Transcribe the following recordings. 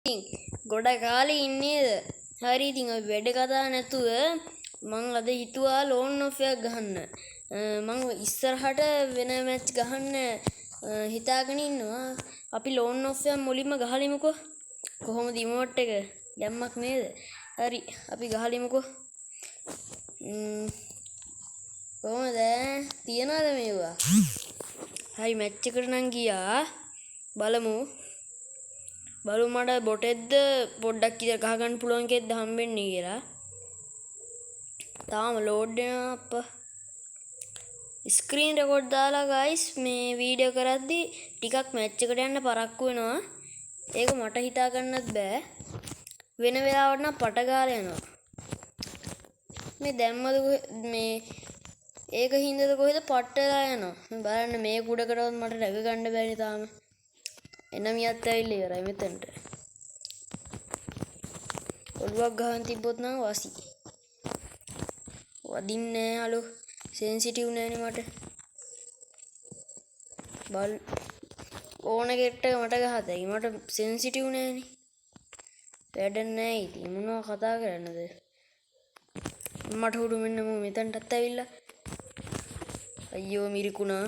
ඉතින් ගොඩ කාලේ ඉන්නේද? හරි ඉතින් අපි වැඩ කතා නැතුව මං අද හිතුවා ලෝන් ඔෆ් එකක් ගහන්න. මං ඉස්සරහට වෙන මැච් ගහන්න හිතාගෙන ඉන්නවා. අපි ලෝන් ඔෆ් එක මුලින්ම ගහලිමුකෝ. කොහොමද ඉමෝට් එක? ගැම්මක් නේද? හරි අපි ගහලිමුකෝ. කොහොමද? තියනවද මේවා? හරි මැච් එකට නම් ගියා. බලමු මට බොටෙද්ද පොඩ්ඩක් ඉතින් ගහ ගන්න පුළුවන් කෙද්ද හම්බෙන්නේ කියලා. තාම ලෝඩ් වෙනවා අප්පා. ස්ක්‍රීන් රෙකෝඩ් දාලා ගයිස් මේ වීඩියෝ කරද්දි ටිකක් මැච් එකට යන්න පරක්කු වෙනවා. ඒක මට හිතා ගන්නත් බෑ. වෙන වෙලාවට නම් පට ගාලා යනවා. මේ දැම්මද මේ ඒක හින්දාද කොහෙද පට්ටලා යනවා. මේ බලන්න මේ කුඩකටවත් මට රැක ගන්න බෑනේ තාම. එනමියත් ඇවිල්ලා ඉවරයි මෙතනට. ඔළුවක් ගහන් තිබ්බොත් නම් වාසි. වදින්නේ නැහැ අලු. සෙන්සිටිව් නෑනේ මට. බල් ඕන කෙට්ට මට ගහතයි. මට සෙන්සිටිව් නෑනේ. වැඩ නැහැ ඉතින් මොනවා කතා කරන්නද? මට උඩු මෙන්න මෙතනටත් ඇවිල්ලා. අයියෝ මිරිකුණා.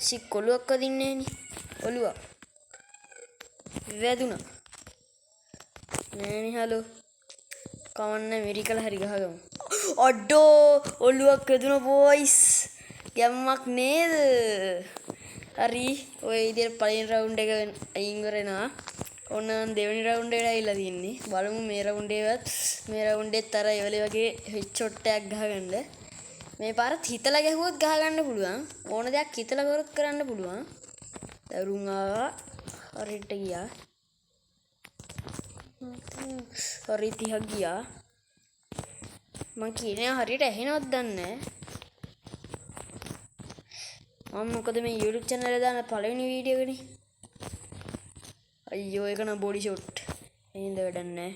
සික් ඔළුවක් වදින්නේ නෑනේ. ඔළුවක් වැදුනා නෑනේ හලෝ කවන්න මෙරිකල හරි ගහගමු අඩෝ ඔළුවක් වැදුනා බොයිස් ගැම්මක් නේද හරි ඔය ඉතින් පළවෙනි රවුන්ඩ් එක අයින් කරනවා ඔන්න දෙවෙනි රවුන්ඩ් එකට ඇවිල්ලා තින්නේ බලමු මේ රවුන්ඩ් එකත් අර ඒ වගේ හෙඩ්ෂොට් එකක් ගහගන්න මේ පාරත් හිතලා ගැහුවොත් ගහගන්න පුළුවන් ඕන දෙයක් හිතලා කරොත් කරන්න පුළුවන් දරුන් ආවා හරියට ගියා හරි 30ක් ගියා මං කියන්නේ හරියට ඇහෙනවද දන්නේ මම මොකද මේ YouTube channel එකේ දාන පළවෙනි වීඩියෝ එකනේ අයියෝ ඒක නම් බොඩි ෂොට් එහෙනම් වැඩක් නැහැ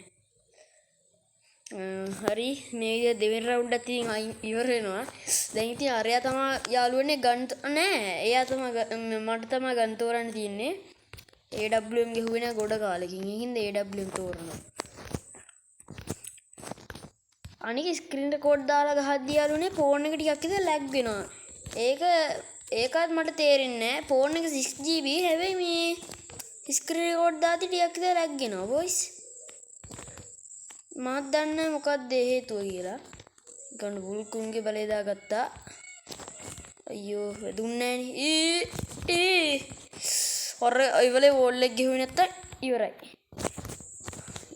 හරි මේ විදිහ දෙවෙනි රවුන්ඩ් එකත් ඉතින් ඉවර වෙනවා දැන් ඉතින් අරයා තමයි යාළුවනේ ගන්න නෑ එයා තමයි මට තමයි ගන්න තෝරන්න තියෙන්නේ AWM ගෙහුවේ නෑ ගොඩ කාලෙකින් ඒකින්ද AWM තෝරනවා අනික ස්ක්‍රීන් රෙකෝඩ් දාලා ගහද්දී යාළුවනේ ෆෝන් එක ටිකක් ඉතින් ලැග් වෙනවා ඒකත් මට තේරෙන්නේ නෑ ෆෝන් එක 6GB හැබැයි මේ ස්ක්‍රීන් රෙකෝඩ් දාද්දි ටිකක් ඉතින් ලැග් වෙනවා බොයිස් මාත් දන්නේ මොකක්ද හේතුව කියලා. ගන්න බුල්කුන්ගේ බලය දාගත්තා. අයියෝ වැදුන්නේ නෑනේ. හොර ඉවලේ වෝල් එක ගෙහුවේ නැත්තම් ඉවරයි.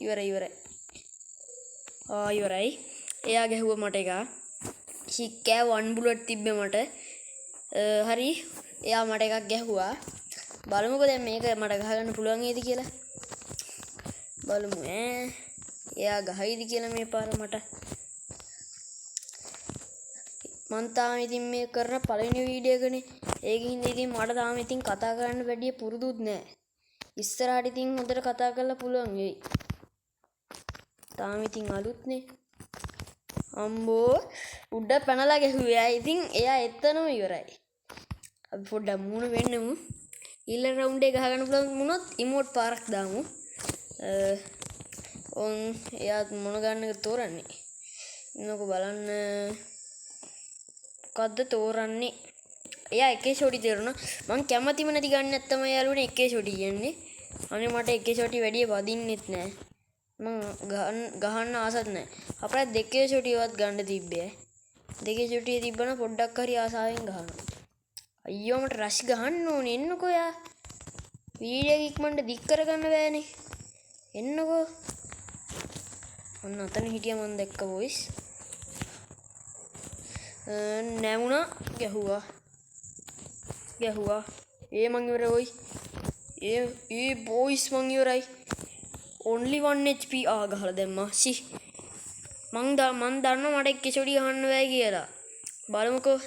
ඉවරයි. ඉවරයි. එයා ගැහුවා මට එක. සික්කෑ 1 බුලට් තිබ්බේ මට. හරි. එයා මට එකක් ගැහුවා. බලමුකෝ දැන් මේක මට ගහගන්න පුළුවන් වේද කියලා. බලමු එයා ගහයිද කියලා මේ පාර මට මං තාම ඉතින් මේ කරන පළවෙනි වීඩියෝ එකනේ ඒකින්ද ඉතින් මට තාම ඉතින් කතා කරන්න වැඩි පුරුදුත් නෑ ඉස්සරහට ඉතින් හොඳට කතා කරලා පුළුවන් වෙයි තාම ඉතින් අලුත්නේ අම්බෝ උඩ පැනලා ගැහුවා ඉතින් එයා එතනම ඉවරයි අපි පොඩ්ඩක් මුණ වෙන්නමු ඊළඟ රවුන්ඩ් එක ගහගන්න පුළුවන් වුණොත් ඉමෝට් පාරක් දාමු ඔන් එයාත් මොන ගන්න එක තෝරන්නේ ඉන්නකො බලන්න මොකද්ද තෝරන්නේ එයා එකේ ෂොටි තෝරනවා මං කැමතිම නැති ගන්න නැත්තම යාළුවනේ එකේ ෂොටි කියන්නේ අනේ මට එකේ ෂොටි වැඩි වදින්නෙත් නෑ මං ගහන්න ආසත් නෑ අපරා දෙකේ ෂොටිවත් ගන්න තිබ්බේ දෙකේ ෂොටිය තිබ්බනම් පොඩ්ඩක් හරි ආසාවෙන් ගහනවා අයියෝ මට රෂ් ගහන්න ඕනේ එන්නකෝ යා වීඩියෝ එක ඉක්මනට දික් කරගන්න බෑනේ එන්නකෝ ඔන්න අතන හිටියා මම දැක්ක වොයිස් නැමුණා ගැහුවා මං ඉවරයි ඔයි බොයිස් මං ඉවරයි only 1 HP ගහලා දැම්මා සි මං දන්නවා මට එක්ක ෂොටි ගහන්න බෑ කියලා බලමුකෝ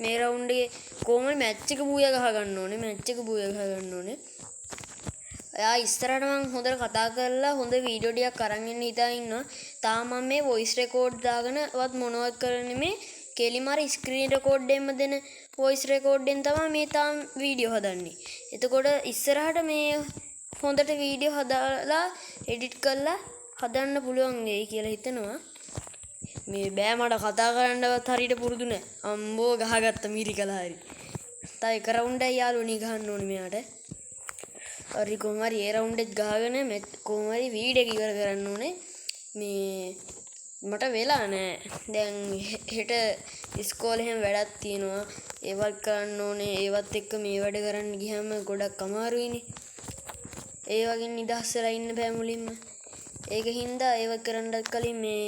මේ රවුන්ඩ් එකේ කොහොමද මැච් එක බූයා ගහ ගන්න ඕනේ එයා ඉස්සරහට මම හොඳට කතා කරලා හොඳ වීඩියෝ ටිකක් අරන් ඉන්න හිතා ඉන්නවා. තාම මම මේ වොයිස් රෙකෝඩ් දාගෙනවත් මොනවත් කරන්නේ මේ කෙලිම අර ස්ක්‍රීන් රෙකෝඩ් එකෙන්ම දෙන වොයිස් රෙකෝඩ් එකෙන් තමයි මේ තාම වීඩියෝ හදන්නේ. එතකොට ඉස්සරහට මේ හොඳට වීඩියෝ හදාලා එඩිට් කරලා හදන්න පුළුවන් වෙයි කියලා හිතනවා. මේ බෑ මට කතා කරන්නවත් හරියට පුරුදු නෑ. අම්බෝ ගහගත්ත මිරිකලා හරි. තව එක රවුන්ඩ් එකක් යාළුවනේ ගහන්න ඕනේ මෙයාට. හරි කොහොම හරි ඒ රවුන්ඩ් එක ගහගෙන කොහොම හරි වීඩියෝ එක ඉවර කරන්න ඕනේ. මේ මට වෙලා නෑ. දැන් හෙට ඉස්කෝලේ හැම වැඩක් තියෙනවා. ඒවත් කරන්න ඕනේ. ඒවත් එක්ක මේ වැඩ කරන්න ගියාම ගොඩක් අමාරුයිනේ. ඒ වගේ නිදහස් වෙලා ඉන්න බෑ මුලින්ම. ඒක හින්දා ඒව කරන්නත් කලින් මේ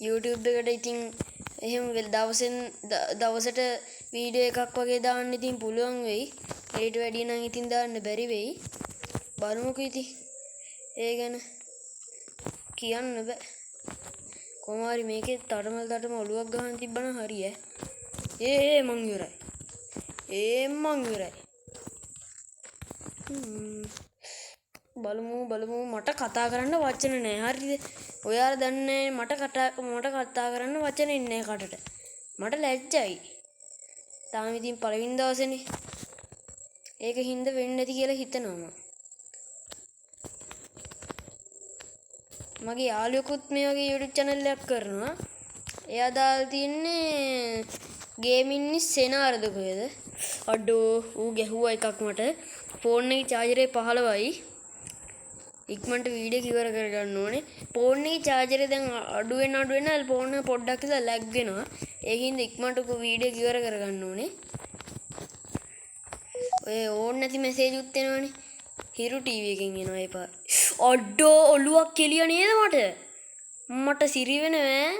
YouTube එකට ඉතින් එහෙම දවසෙන් දවසට වීඩියෝ එකක් වගේ දාන්න ඉතින් පුළුවන් වෙයි. ඊට වැඩිය නම් ඉතින් දාන්න බැරි වෙයි. බලමුකෝ ඉතින්. ඒ ගැන කියන්න බෑ. කොහොම හරි මේකේ තටමල් ඔලුවක් ගහන්න තිබ්බනම් හරි ඈ. මං ඉවරයි. මං ඉවරයි. බලමු මට කතා කරන්න වචන නෑ. හරිද? ඔයාලා දන්නේ මට කතා කරන්න වචන ඉන්නේ කටට. මට ලැජ්ජයි. තාම ඉතින් පළවෙනි දවසේනේ. ඒක හින්දා වෙන්නේ නැති කියලා හිතනවා. මගේ යාළුවෙකුත් මේ වගේ YouTube channel එකක් කරනවා. එයා දාලා තියන්නේ ගේමින් සෙනාරද කොහෙද? අඩෝ ඌ ගැහුවා එකක් මට. ෆෝන් එකේ charger 15යි. ඉක්මනට වීඩියෝ ඉවර කරගන්න ඕනේ. ෆෝන් එකේ charger දැන් අඩු වෙන ෆෝන් එක පොඩ්ඩක් ඉඳලා ලැග් වෙනවා. ඒකින්ද ඉක්මනට වීඩියෝ ඉවර කරගන්න ඕනේ. ඔය ඕන් නැති මැසේජ් උත් එනවනේ. හිරු ටීවී එකෙන් එනවා ඒ පාර. අඩෝ ඔලුවක් කෙලිය නේද මට? මට සිරි වෙනවා.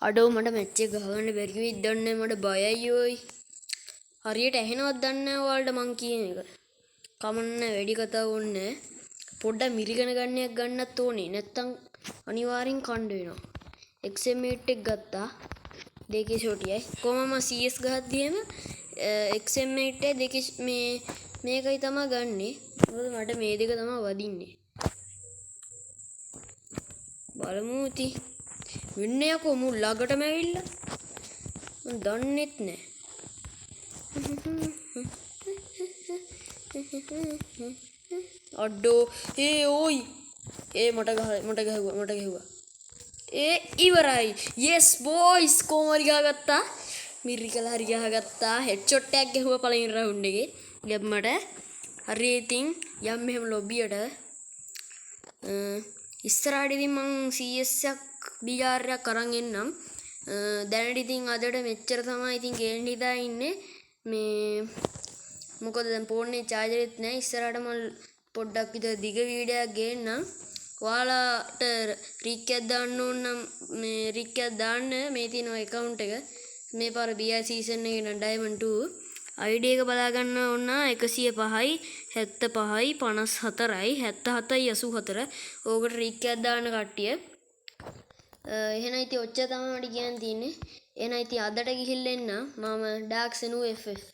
අඩෝ මට මැච් එක ගහගන්න බැරි වෙයිද දන්නේ මට බයයි ඔයි. හරියට ඇහෙනවද දන්නේ නැහැ ඔයාලට මං කියන එක. කමන්න වැඩි කතා ඕනේ. පොඩ්ඩක් මිරිගෙන ගන්නයක් ගන්නත් ඕනේ. නැත්තම් අනිවාර්යෙන් කණ්ඩ වෙනවා. XM8 එක ගත්තා. දෙකේ ෂොටියයි. කොහමම CS ගහද්දිම XM8 දෙකේ මේකයි තමයි ගන්නෙ. මොකද මට මේ දෙක තමයි වදින්නේ. බලමු ඉතින්. වෙන්නේ යකෝ මු ළඟටම ඇවිල්ලා. මම දන්නෙත් නෑ. අඩෝ ඕයි මට ගැහුවා ඉවරයි yes boys කොහොමද ගහගත්තා මිරිකලා හරි ගහගත්තා හෙඩ්ෂොට් එකක් ගැහුවා පළවෙනි රවුන්ඩ් එකේ ගැම්මට හරි ඉතින් යම් මෙහෙම ලොබියට ඉස්සරහට ඉතින් මං CS එකක් BR එකක් අරන් එන්නම් දැනට ඉතින් අදට මෙච්චර තමයි ඉතින් ගේන්න හිතා ඉන්නේ මේ මොකද දැන් ෆෝන් එකේ charger එකත් නැහැ ඉස්සරහට මම පොඩ්ඩක් විතර දිග වීඩියෝ එකක් ගේන්නම් ඔයාලට රික් එකක් දාන්න ඕන නම් මේ රික් එකක් දාන්න මේ තියෙන account එක මේ පාර BI season එකේ නම් diamond 2 ID එක බලා ගන්න ඕන 105යි 75යි 54යි 77යි 84 ඕකට රික් එකක් දාන්න කට්ටිය එහෙනම් ඉතින් ඔච්චර තමයි මට කියන්න තියෙන්නේ එහෙනම් ඉතින් අදට ගිහිල්ලා එන්න මම ඩාර්ක් සෙනු FF